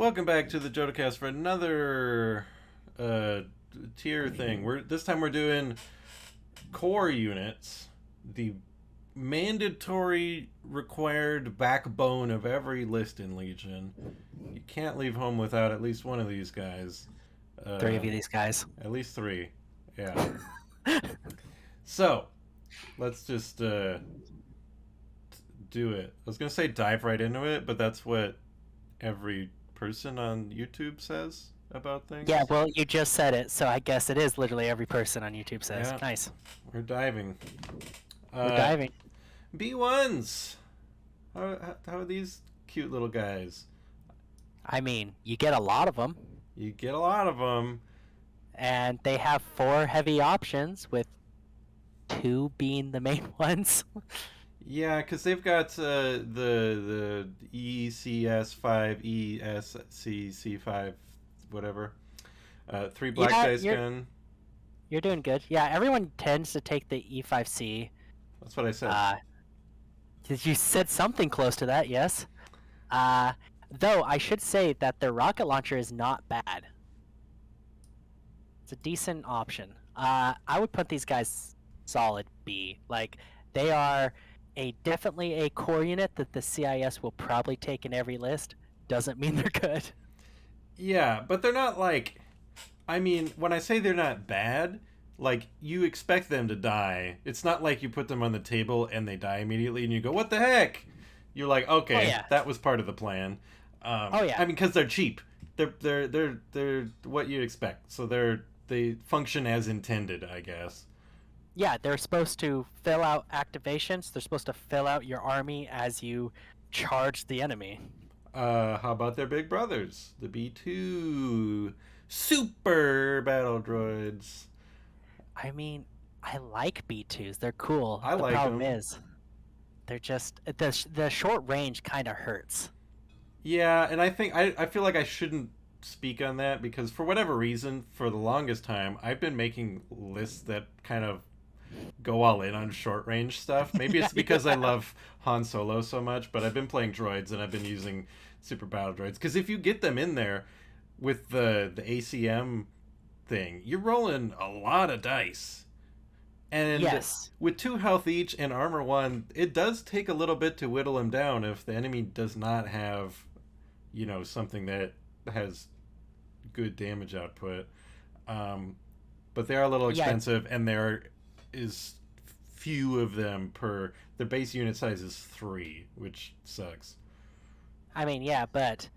Welcome back to the JodoCast for another tier thing. This time we're doing core units, the mandatory required backbone of every list in Legion. You can't leave home without at least one of these guys. Three of these guys. At least three. Yeah. So, let's just do it. I was gonna say dive right into it, but that's what every person on YouTube says about Yeah, things. well, you just said it, so I guess it is literally every person on YouTube says. Yeah, Nice. we're diving. We're Uh, diving. B1s. How are these cute little guys? I mean, you get a lot of them, You get a lot of them. and they have 4 heavy options, with 2 being the main ones. Yeah, because they've got the ECS5, ESCC5, whatever. 3 black Yeah, dice you're gun. you're doing good. Yeah, everyone tends to take the E5C. That's what I said. Uh, you said something close to that, yes. Uh, though I should say that their rocket launcher is not bad. It's a decent option. I would put these guys solid B. Like, they are definitely a core unit that the CIS will probably take in every list. Doesn't mean they're good. Yeah, but they're not like. I mean, when I say they're not bad, like you expect them to die. It's not like you put them on the table and they die immediately, and you go, "What the heck?" You're like, Oh "Okay, yeah. that was part of the plan." Oh I yeah. mean, because they're cheap. They're what you expect. So they function as intended, I guess. Yeah, they're supposed to fill out activations. They're supposed to fill out your army as you charge the enemy. How about their big brothers, the B2 Super Battle Droids? I mean, I like B2s. They're cool. I The like problem them. is they're just the short range kind of hurts. Yeah, and I feel like I shouldn't speak on that because for whatever reason, for the longest time, I've been making lists that kind of go all in on short range stuff. Maybe Yeah, it's you because I have. love Han Solo so much, but I've been playing droids and I've been using super battle droids because if you get them in there with the ACM thing, you're rolling a lot of dice. And Yes. with 2 health each and armor 1, it does take a little bit to whittle them down if the enemy does not have something that has good damage output. Um, but they are a little Yeah, expensive, and there is few of them per. Their base unit size is 3, which sucks. I mean, yeah, but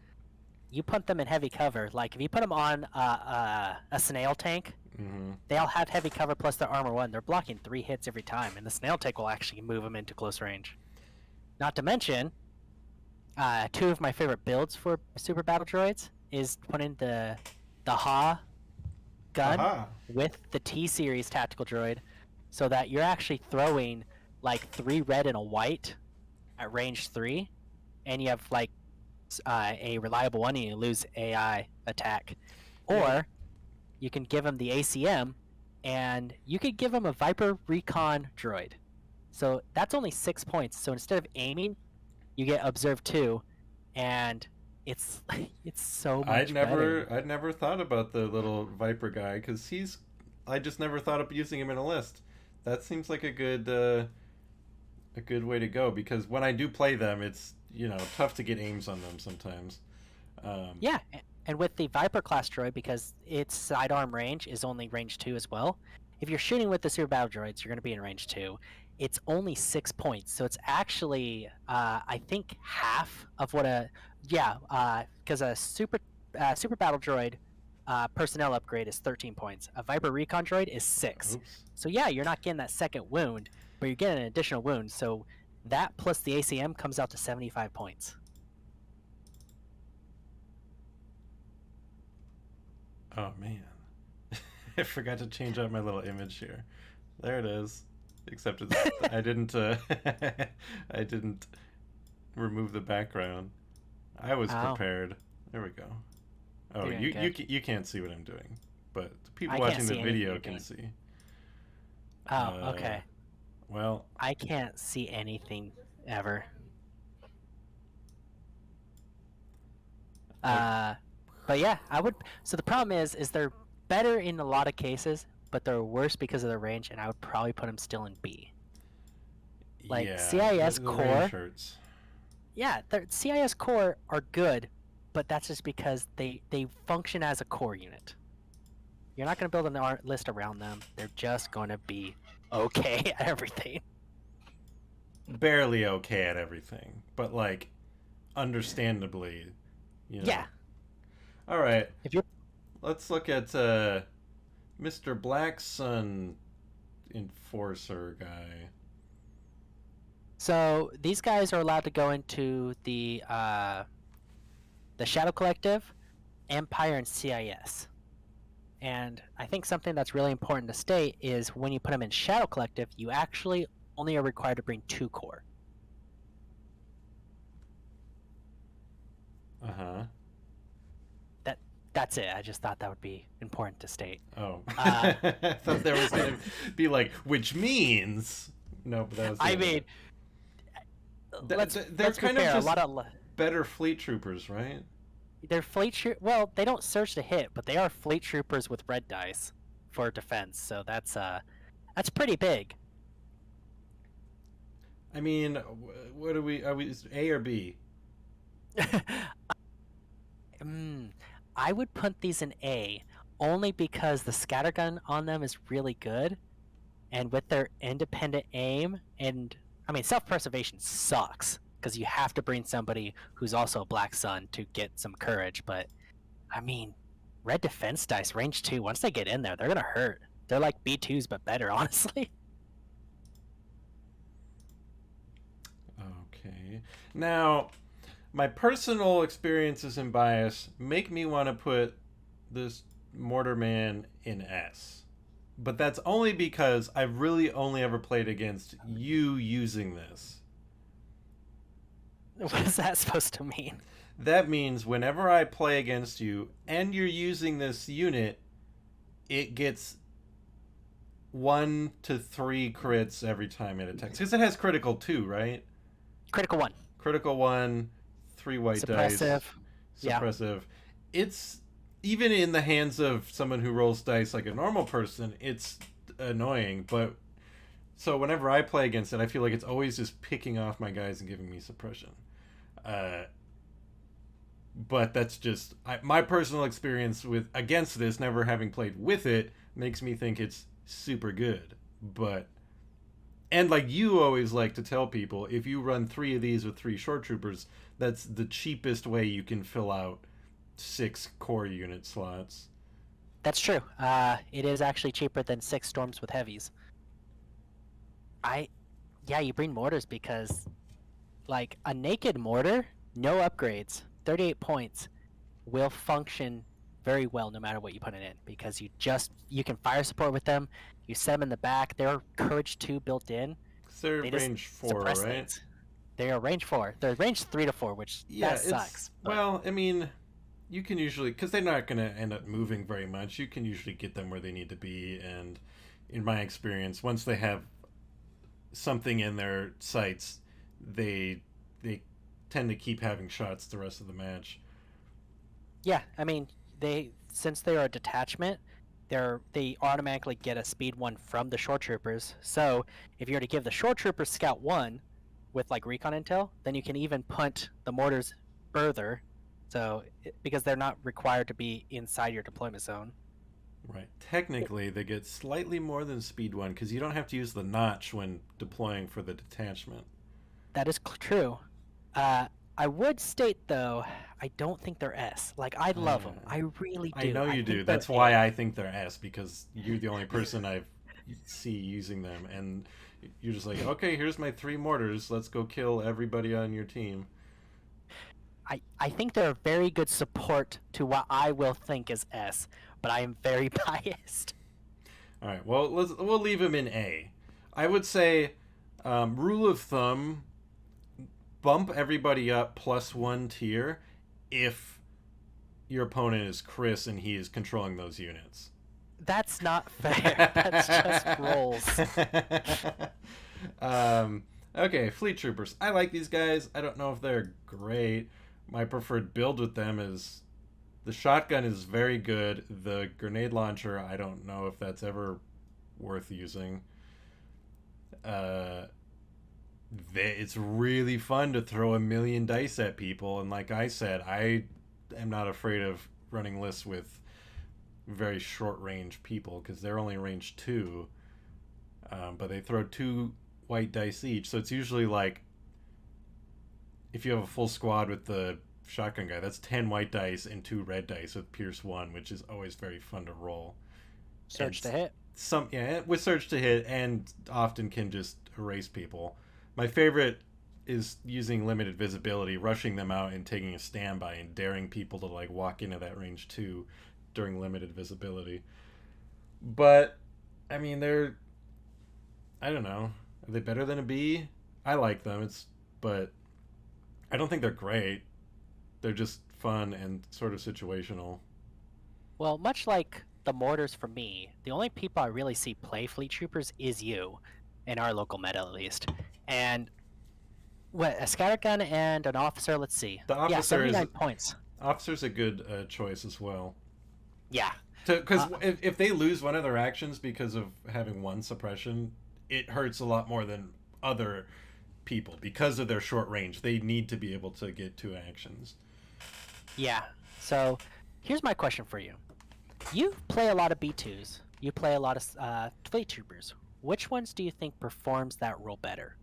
you put them in heavy cover. Like, if you put them on a snail tank, Mm-hmm. they'll have heavy cover plus their armor 1. They're blocking 3 hits every time, and the snail tank will actually move them into close range. Not to mention, 2 of my favorite builds for super battle droids is putting the Ha gun Haha. with the T series tactical droid, so that you're actually throwing like 3 red and a white at range 3, and you have like a reliable one, and you lose AI attack. Yeah. Or you can give him the ACM, and you could give him a Viper Recon droid. So that's only 6 points. So instead of aiming, you get Observe 2, and it's it's so I'd much better. never, I'd never thought about the little Viper guy because he's. I just never thought of using him in a list. That seems like a good way to go because when I do play them, it's tough to get aims on them sometimes. Um, Yeah, and with the Viper class droid, because its sidearm range is only range 2 as well, if you're shooting with the super battle droids, you're going to be in range 2. It's only 6 points, so it's actually, I think, half of what because a super battle droid personnel upgrade is 13 points. A Viper Recon droid is 6. oops. So yeah, you're not getting that second wound, but you're getting an additional wound, so that plus the ACM comes out to 75 points. Oh man, I forgot to change out my little image here. There it is. Except it's I didn't I didn't remove the background. I was Oh, prepared. There we go. Oh, doing good. you can't see what I'm doing, but the people I can't watching the see anything video you're can doing. see. Oh, Uh, okay. well, I can't see anything ever. But yeah, I would. So the problem is they're better in a lot of cases, but they're worse because of the range, and I would probably put them still in B. Like Yeah, CIS the range core, hurts. yeah, their CIS core are good, but that's just because they function as a core unit. You're not going to build an art list around them. They're just going to be okay at everything. Barely okay at everything, but like understandably, you know. Yeah. All right. If you're Let's look at Mr. Black Sun Enforcer guy. So these guys are allowed to go into the Shadow Collective, Empire, and CIS. And I think something that's really important to state is when you put them in Shadow Collective, you actually only are required to bring 2 core. Uh-huh. That's it. I just thought that would be important to state. Oh. I thought there was going to be like, which means... No, but that was... I mean... They're kind of fair. just a lot of better fleet troopers, right? they're well, they don't surge to hit, but they are fleet troopers with red dice for defense, so that's pretty big. I mean, what are we A or B? I would put these in A only because the scattergun on them is really good, and with their independent aim, and I mean self-preservation sucks because you have to bring somebody who's also a Black Sun to get some courage, but I mean red defense dice range 2, once they get in there they're gonna hurt. They're like B2s but better, honestly. Okay. Now, my personal experiences and bias make me want to put this Mortarman in S. But that's only because I've really only ever played against you using this. What is that supposed to mean? That means whenever I play against you and you're using this unit, it gets 1 to 3 crits every time it attacks. Because it has critical 2, right? Critical 1. Critical 1, 3 white dice. Suppressive. It's, even in the hands of someone who rolls dice like a normal person, it's annoying. But so whenever I play against it, I feel like it's always just picking off my guys and giving me suppression. But that's just my personal experience with against this, never having played with it, makes me think it's super good. But and like you always like to tell people, if you run 3 of these with 3 Shoretroopers, that's the cheapest way you can fill out 6 core unit slots. That's true. It is actually cheaper than 6 storms with heavies. Yeah, you bring mortars because, like, a naked mortar, no upgrades, 38 points, will function very well no matter what you put it in, because you can fire support with them, you set them in the back, they're courage 2 built in. They're range 4, right? Things. They are range 4. They're range 3 to 4, which that sucks. But... Well, I mean, you can usually, because they're not going to end up moving very much, you can usually get them where they need to be, and in my experience, once they have something in their sights, they tend to keep having shots the rest of the match. Yeah, I mean, since they are a detachment, they automatically get a speed 1 from the Shoretroopers. So if you were to give the Shoretroopers Scout 1 with like recon intel, then you can even punt the mortars further. So because they're not required to be inside your deployment zone. Right. Technically, they get slightly more than speed 1 because you don't have to use the notch when deploying for the detachment. That is true. I would state, though, I don't think they're S. Like, I love them. I really do. I know you do. That's why I think they're S, because you're the only person I see using them. And you're just like, okay, here's my 3 mortars. Let's go kill everybody on your team. I think they're a very good support to what I will think is S, but I am very biased. All right, well, we'll leave them in A. I would say, rule of thumb, bump everybody up +1 tier if your opponent is Chris and he is controlling those units. That's not fair. That's just rolls. Okay, Fleet Troopers. I like these guys. I don't know if they're great, my preferred build with them is the shotgun is very good. The grenade launcher, I don't know if that's ever worth using. Uh, it's really fun to throw a million dice at people, and like I said, I am not afraid of running lists with very short range people because they're only range 2, but they throw 2 white dice each, so it's usually like if you have a full squad with the shotgun guy, that's 10 white dice and 2 red dice with Pierce 1, which is always very fun to roll. Surge to And hit. with Surge to hit, and often can just erase people. My favorite is using limited visibility, rushing them out and taking a standby and daring people to like walk into that range 2 during limited visibility. But I mean, I don't know. Are they better than a B? I like them. But I don't think they're great. They're just fun and sort of situational. Well, much like the mortars for me, the only people I really see play Fleet Troopers is you, in our local meta at least. And what, a scattergun and an officer? Let's see. The Yeah, officer 79 points. Officer's a good choice as well. Yeah. Because if they lose one of their actions because of having 1 suppression, it hurts a lot more than other people because of their short range. They need to be able to get 2 actions. Yeah. So here's my question for you. You play a lot of B2s. You play a lot of Fleet Troopers. Which ones do you think performs that role better?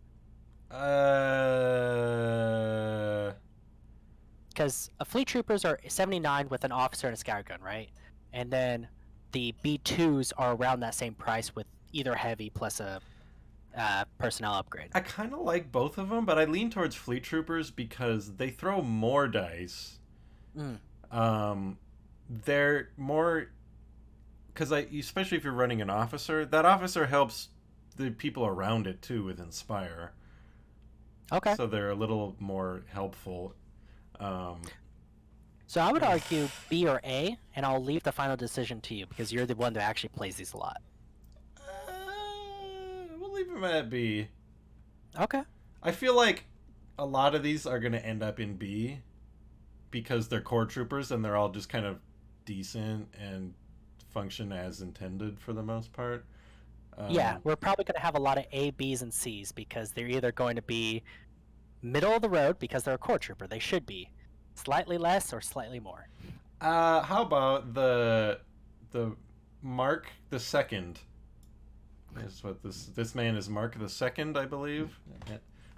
Because Fleet Troopers are 79 with an officer and a scattergun, right? And then the B2s are around that same price with either heavy plus a personnel upgrade. I kind of like both of them, but I lean towards Fleet Troopers because they throw more dice. They're more because especially if you're running an officer, that officer helps the people around it too with Inspire. Okay. So they're a little more helpful. So I would argue B or A, and I'll leave the final decision to you because you're the one that actually plays these a lot. We'll leave them at B. Okay. I feel like a lot of these are going to end up in B because they're core troopers and they're all just kind of decent and function as intended for the most part. Yeah, we're probably going to have a lot of A, Bs, and Cs because they're either going to be middle of the road because they're a core trooper. They should be slightly less or slightly more. How about the Mark the Second? Is what this man is, Mark the Second, I believe,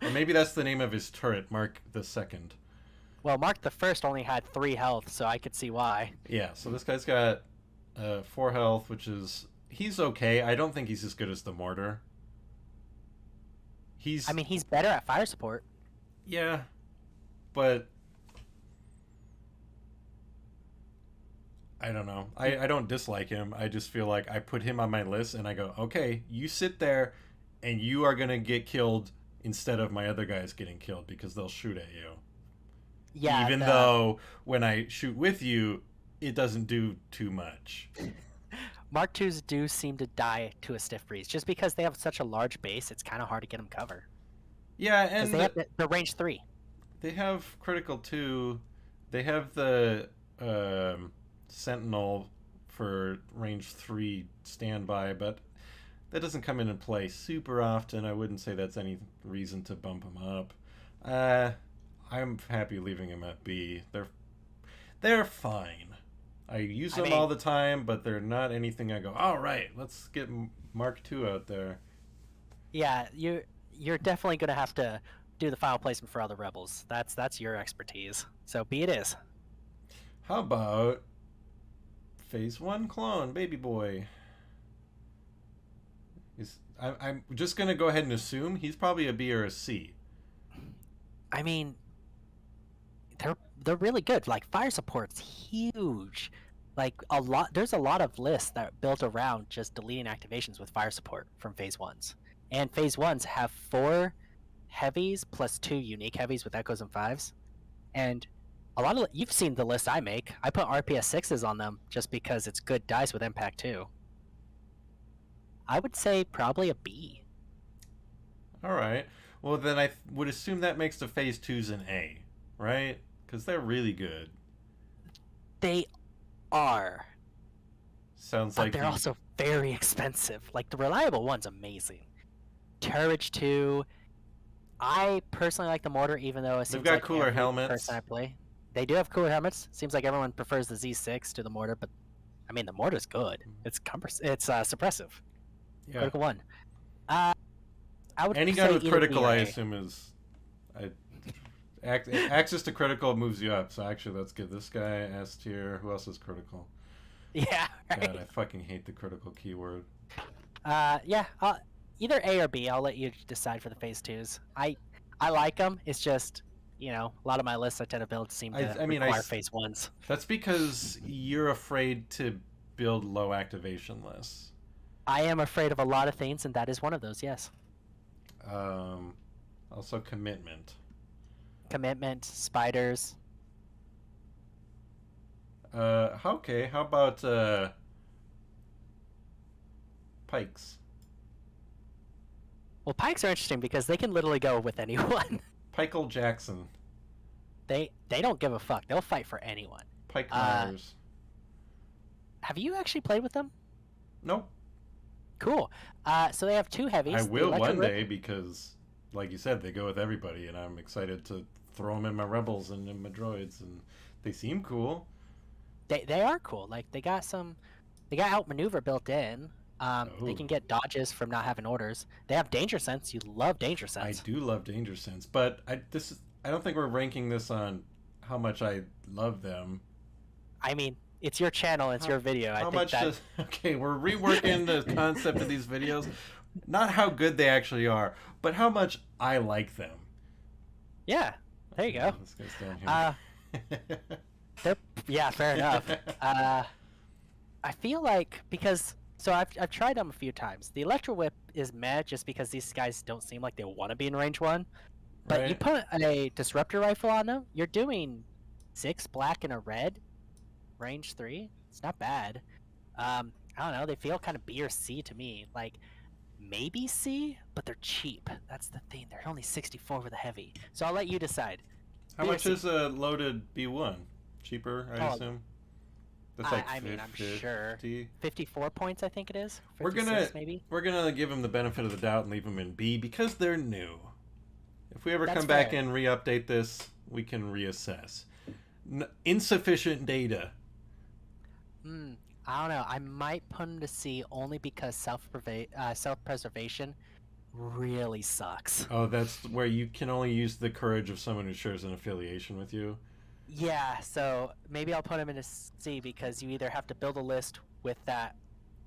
or maybe that's the name of his turret, Mark the Second. Well, Mark the First only had 3 health, so I could see why. Yeah, so this guy's got 4 health, which is he's okay. I don't think he's as good as the mortar. I mean, he's better at fire support. Yeah, but I don't know. I don't dislike him. I just feel like I put him on my list and I go, okay, you sit there and you are going to get killed instead of my other guys getting killed because they'll shoot at you. Yeah. Even though when I shoot with you, it doesn't do too much. Mark IIs do seem to die to a stiff breeze. Just because they have such a large base, it's kind of hard to get them cover. Yeah, and they have the range 3. They have critical 2. They have the Sentinel for range 3 standby, but that doesn't come into play super often. I wouldn't say that's any reason to bump them up. I'm happy leaving them at B. They're fine. I use them all the time, but they're not anything I go, all right, let's get Mark II out there. Yeah, you're definitely going to have to do the final placement for other rebels. That's your expertise. So B it is. How about Phase 1 clone, baby boy? I'm just going to go ahead and assume he's probably a B or a C. I mean, they're really good. Like, fire support's huge. Like, there's a lot of lists that are built around just deleting activations with fire support from Phase 1s. And Phase 1s have 4 heavies plus 2 unique heavies with Echoes and 5s. And you've seen the list I make. I put RPS 6s on them just because it's good dice with Impact 2. I would say probably a B. All right. Well, then I would assume that makes the Phase 2s an A, right? Because they're really good. They are. Sounds But like they're also very expensive. Like, the reliable one's amazing. Courage 2. I personally like the mortar, even though it they've seems got like cooler every person helmets. I play. They do have cooler helmets. Seems like everyone prefers the Z6 to the mortar, but I mean, the mortar's good. It's suppressive. Yeah. Critical 1. Uh, I would Any gun say with either B critical, or I A. assume, is... access to critical moves you up. So actually, let's give this guy S tier. Who else is critical? Yeah, right. God, I fucking hate the critical keyword. Yeah, either A or B. I'll let you decide for the phase 2s. I like them. It's just, a lot of my lists I tend to build seem to require phase 1s. That's because you're afraid to build low activation lists. I am afraid of a lot of things, and that is one of those, yes. Also commitment. Commitment, spiders. Okay, how about pikes? Well, pikes are interesting because they can literally go with anyone. Pikeal Jackson. They don't give a fuck. They'll fight for anyone. Pike Myers. Have you actually played with them? Nope. Cool. So they have 2 heavies. I will one day because, like you said, they go with everybody, and I'm excited to throw them in my rebels and in my droids, and they seem cool. They are cool. Like, they got outmaneuver built in. They can get dodges from not having orders. They have danger sense. You love danger sense. I do love danger sense, but I don't think we're ranking this on how much I love them. I mean, it's your channel, it's your video. Okay, we're reworking the concept of these videos. Not how good they actually are, but how much I like them. Yeah, there you go. This guy's down here. Yeah, fair enough. I feel like so I've tried them a few times. The Electro Whip is meh just because these guys don't seem like they want to be in range 1. But right. You put a disruptor rifle on them, you're doing 6 black and a red, range 3. It's not bad. I don't know. They feel kind of B or C to me. Like, maybe C, but they're cheap. That's the thing. They're only 64 with a heavy. So I'll let you decide. How much is a loaded B1? Cheaper, I assume. That's like I'm sure 54 points. I think it is. We're gonna give them the benefit of the doubt and leave them in B because they're new. If we ever come back and re-update this, we can reassess. Insufficient data. I don't know. I might put them to C only because self-preservation really sucks. Oh, that's where you can only use the courage of someone who shares an affiliation with you? Yeah, so maybe I'll put them in a C because you either have to build a list with that.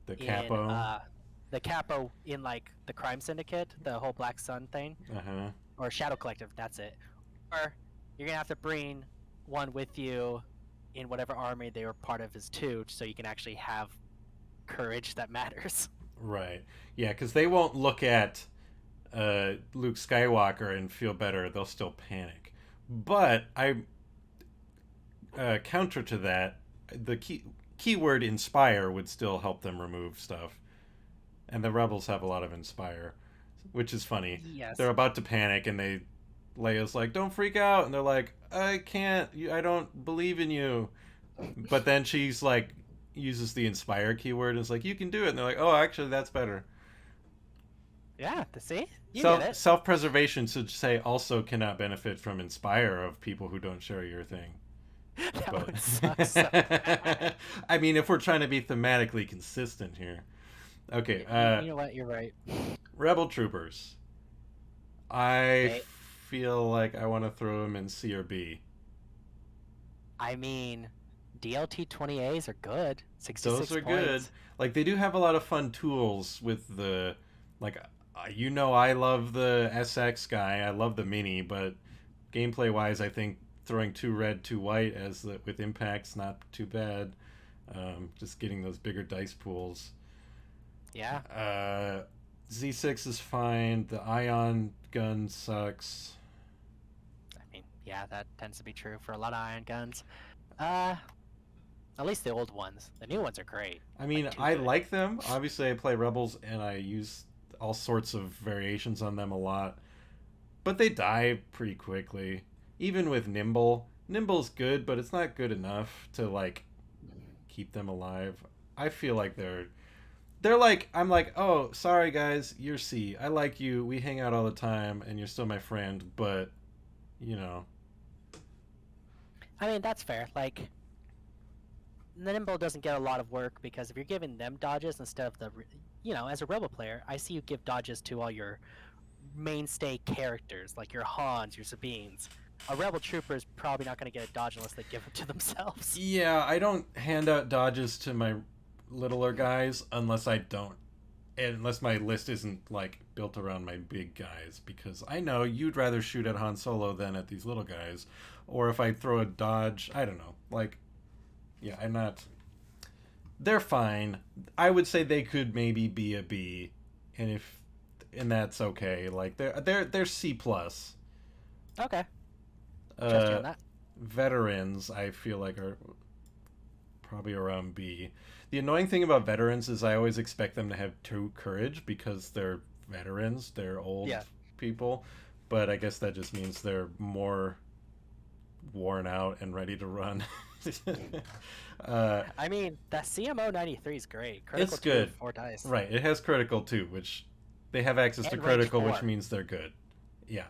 The capo? The capo in, like, the Crime Syndicate, the whole Black Sun thing. Uh-huh. Or Shadow Collective, that's it. Or you're going to have to bring one with you in whatever army they were part of as 2, so you can actually have courage that matters. Right. Yeah, because they won't look at Luke Skywalker and feel better. They'll still panic. But counter to that, the keyword inspire would still help them remove stuff. And the rebels have a lot of inspire, which is funny. Yes. They're about to panic, and Leia's like, "Don't freak out," and they're like, "I can't. I don't believe in you." But then she's like, uses the inspire keyword and is like, "You can do it," and they're like, "Oh, actually, that's better." Yeah, to see? You get it. Self-preservation should say also cannot benefit from inspire of people who don't share your thing. That would suck so bad. I mean, if we're trying to be thematically consistent here. Okay. You know what? You're right. Rebel Troopers. I feel like I want to throw them in C or B. I mean, DLT 20As are good. 66 Those are points. good. Like, they do have a lot of fun tools with the, like, I love the SX guy. I love the Mini, but gameplay-wise, I think throwing 2 red, 2 white with impact's not too bad. Just getting those bigger dice pools. Yeah. Z6 is fine. The ion gun sucks. I mean, yeah, that tends to be true for a lot of ion guns. At least the old ones. The new ones are great. I mean, I like them. Obviously, I play Rebels, and I use all sorts of variations on them a lot. But they die pretty quickly. Even with Nimble, Nimble's good, but it's not good enough to like keep them alive. I feel like they're like, I'm like, oh, sorry guys, you're C. I like you. We hang out all the time, and you're still my friend. But you know, I mean, that's fair. Like, the Nimble doesn't get a lot of work because if you're giving them dodges instead of as a Rebel player, I see you give dodges to all your mainstay characters, like your Hans, your Sabines. A Rebel Trooper is probably not going to get a dodge unless they give them to themselves. yeah, I don't hand out dodges to my littler guys unless my list isn't like built around my big guys, because I know you'd rather shoot at Han Solo than at these little guys. Or if I throw a dodge, I don't know. Like, yeah, they're fine. I would say they could maybe be a B, and that's okay. Like they're C plus. Okay. Trust you on that. Veterans, I feel like, are probably around B. The annoying thing about veterans is I always expect them to have true courage because they're veterans. They're old people. But I guess that just means they're more worn out and ready to run. I mean, that CMO 93 is great. Critical it's good. 4 dice. Right. It has critical too, which they have access to critical, which means they're good. Yeah.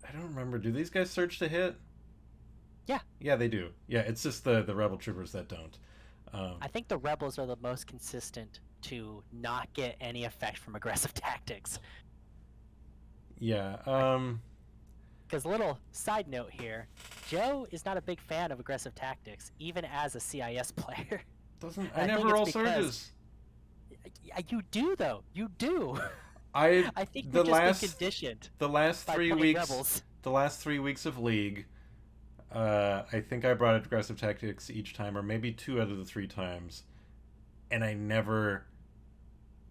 I don't remember. Do these guys surge to hit? Yeah. Yeah, they do. Yeah, it's just the Rebel Troopers that don't. I think the Rebels are the most consistent to not get any effect from aggressive tactics. Yeah. Because little side note here, Joe is not a big fan of aggressive tactics, even as a CIS player. I never roll surges. You do though. You do. I think you've just been conditioned. The last 3 weeks. Rebels. The last 3 weeks of League. I think I brought aggressive tactics each time, or maybe 2 out of the 3 times, and I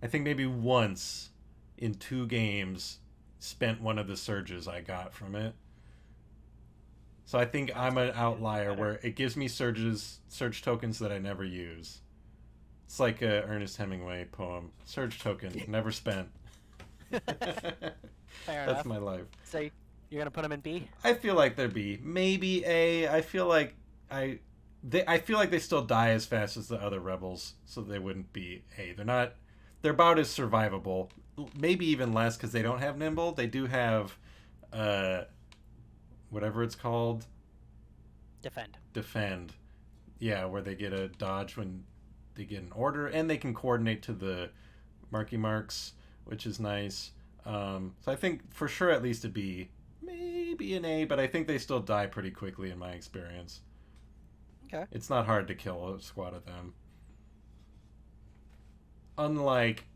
think maybe once in 2 games spent one of the surges I got from it. So I think I'm an outlier where it gives me surge tokens that I never use. It's like a Ernest Hemingway poem. Surge token, never spent. Fair enough. That's my life. So you're gonna put them in B? I feel like they're B, maybe A. I feel like they still die as fast as the other rebels, so they wouldn't be A. They're about as survivable, maybe even less because they don't have nimble. They do have, whatever it's called. Defend. Yeah, where they get a dodge when they get an order, and they can coordinate to the marky marks, which is nice. So I think for sure at least a B, maybe an A, but I think they still die pretty quickly in my experience. Okay. It's not hard to kill a squad of them. Unlike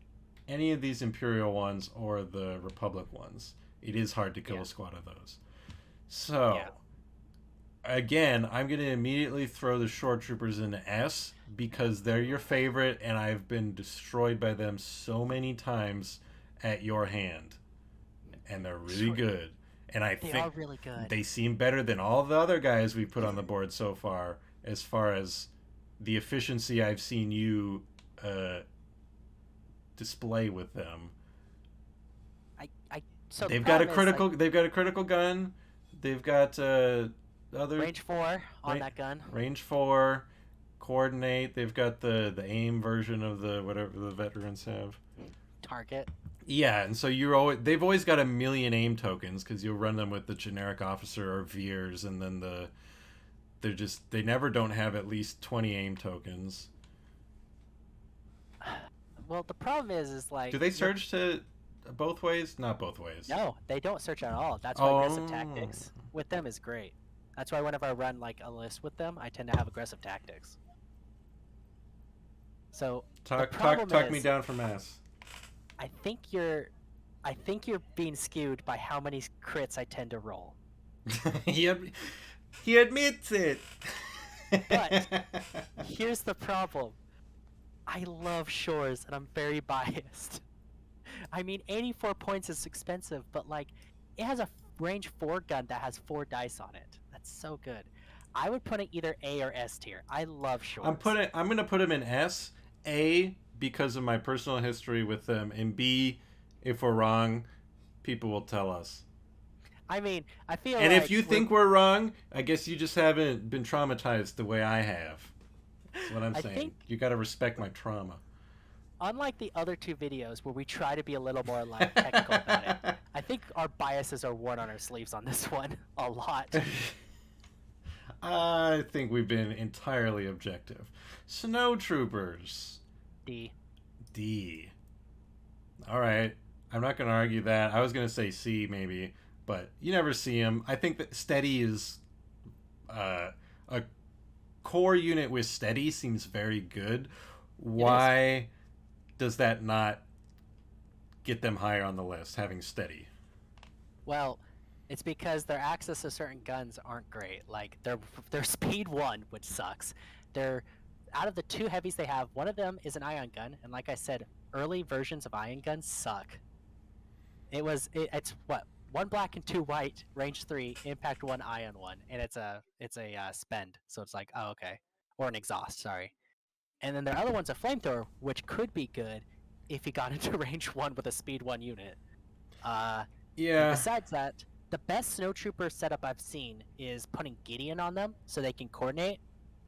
any of these Imperial ones or the Republic ones, it is hard to kill a squad of those. So, again, I'm going to immediately throw the Shoretroopers into S because they're your favorite, and I've been destroyed by them so many times at your hand. And they're really good. And I think they are really good. They seem better than all the other guys we've put on the board so far as the efficiency I've seen you display with them. So they've got a critical gun. They've got other range 4 on that gun. Range 4, coordinate. They've got the aim version of the whatever the veterans have. Target. Yeah, and so they've always got a million aim tokens because you'll run them with the generic officer or Veers, and then they never don't have at least 20 aim tokens. Well, the problem is like, do they surge to both ways? Not both ways. No, they don't search at all. That's why aggressive tactics with them is great. That's why whenever I run like a list with them, I tend to have aggressive tactics. So talk me down from S. I think you're being skewed by how many crits I tend to roll. He admits it. But here's the problem. I love Shores, and I'm very biased. I mean, 84 points is expensive, but like, it has a range 4 gun that has 4 dice on it. That's so good. I would put it either A or S tier. I love Shores. I'm gonna put him in S. A because of my personal history with them, and B, if we're wrong, people will tell us. I mean, I feel And like if you think we're wrong, I guess you just haven't been traumatized the way I have. That's what I'm I saying. think You got to respect my trauma. unlike the other two videos where we try to be a little more like technical about it, I think our biases are worn on our sleeves on this one a lot. I think we've been entirely objective. Snowtroopers. D. D. All right. I'm not going to argue that. I was going to say C maybe, but you never see him. I think that steady is a core unit with steady seems very good. Why does that not get them higher on the list, having steady? Well, it's because their access to certain guns aren't great. Like their speed 1, which sucks. They're out of the 2 heavies they have, one of them is an ion gun, and like I said, early versions of ion guns suck. It's what, 1 black and 2 white, range 3, impact 1, ion 1, and it's a spend. So it's like, oh okay, or an exhaust, sorry. And then their other one's a flamethrower, which could be good if you got into range 1 with a speed 1 unit. And besides that, the best snowtrooper setup I've seen is putting Gideon on them so they can coordinate.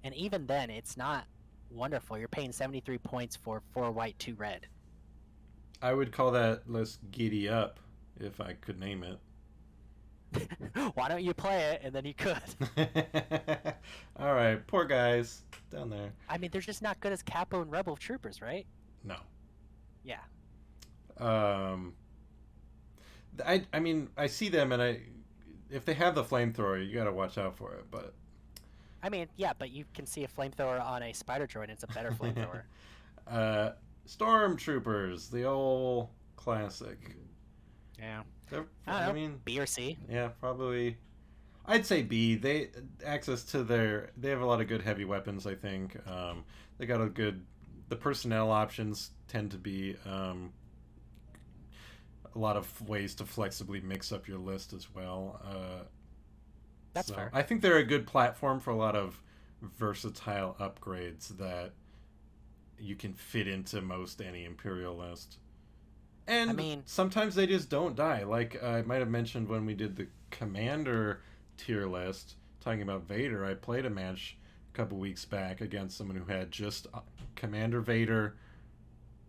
And even then, it's not wonderful. You're paying 73 points for 4 white, 2 red. I would call that list giddy up, if I could name it. Why don't you play it, and then you could? All right, poor guys down there. I mean, they're just not good as Capo and Rebel troopers, right? No. Yeah. I mean, I see them, and if they have the flamethrower, you got to watch out for it. But I mean, yeah, but you can see a flamethrower on a spider droid, and it's a better flamethrower. Stormtroopers, the old classic. Yeah. I mean, B or C. Yeah, probably. I'd say B. They have a lot of good heavy weapons. I think they got a good. The personnel options tend to be a lot of ways to flexibly mix up your list as well. That's fair. I think they're a good platform for a lot of versatile upgrades that you can fit into most any Imperial list. And I mean, sometimes they just don't die. Like I might have mentioned when we did the Commander tier list, talking about Vader, I played a match a couple weeks back against someone who had just Commander Vader,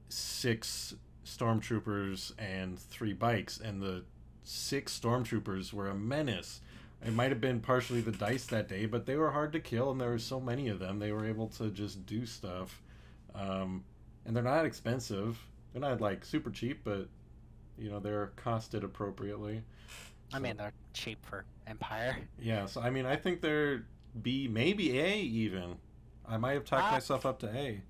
6 Stormtroopers, and 3 bikes, and the 6 Stormtroopers were a menace. It might have been partially the dice that day, but they were hard to kill, and there were so many of them. They were able to just do stuff. And they're not expensive. They're not like super cheap, but you know, they're costed appropriately. I mean, they're cheap for Empire. Yeah, so I mean, I think they're B, maybe A even. I might have talked myself up to A.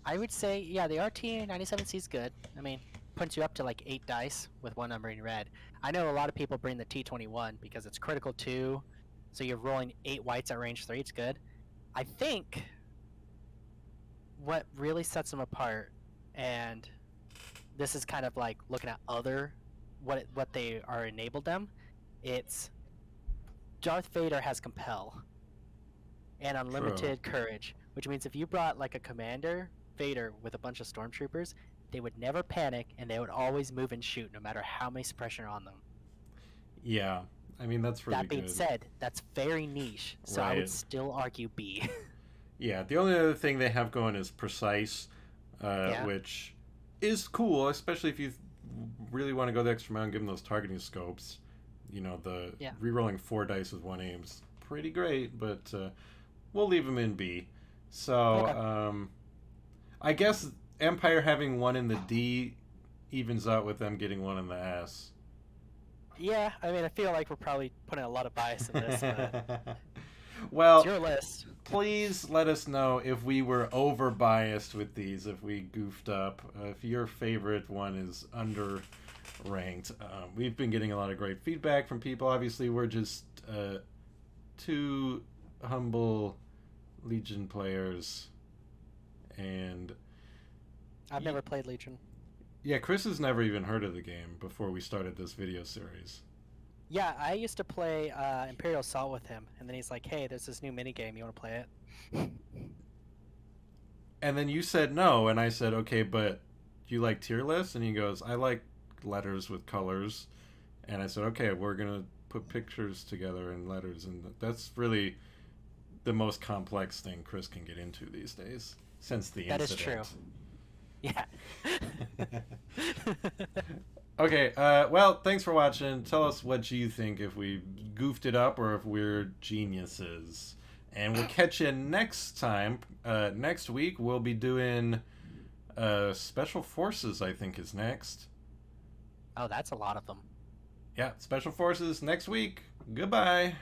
I would say, yeah, the RT-97C is good. I mean, puts you up to like 8 dice with 1 number in red. I know a lot of people bring the T-21 because it's critical 2, so you're rolling 8 whites at range 3. It's good. I think what really sets them apart, and this is kind of like looking at other what they are enabled them, it's Darth Vader has Compel and Unlimited Courage, which means if you brought like a Commander Vader with a bunch of Stormtroopers, they would never panic and they would always move and shoot no matter how many suppression are on them. Yeah, I mean, that's really good. That being said, that's very niche, so I would still argue B. Yeah, the only other thing they have going is Precise, which is cool, especially if you really want to go the extra mile and give them those targeting scopes. You know, the rerolling 4 dice with 1 aim is pretty great, but we'll leave them in B. So, I guess Empire having 1 in the D evens out with them getting 1 in the S. Yeah, I mean, I feel like we're probably putting a lot of bias in this. But well, it's your list. Please let us know if we were over biased with these, if we goofed up, if your favorite one is under ranked. We've been getting a lot of great feedback from people. Obviously, we're just 2 humble Legion players, and I've never played Legion. Yeah, Chris has never even heard of the game before we started this video series. Yeah, I used to play Imperial Assault with him, and then he's like, hey, there's this new minigame, you want to play it? And then you said no, and I said, okay, but do you like tier lists? And he goes, I like letters with colors. And I said, okay, we're gonna put pictures together and letters, and that's really the most complex thing Chris can get into these days since the That is incident. true. Yeah. Okay, well, thanks for watching. Tell us what you think, if we goofed it up or if we're geniuses. And we'll catch you next time. Next week, we'll be doing Special Forces, I think, is next. Oh, that's a lot of them. Yeah, Special Forces next week. Goodbye.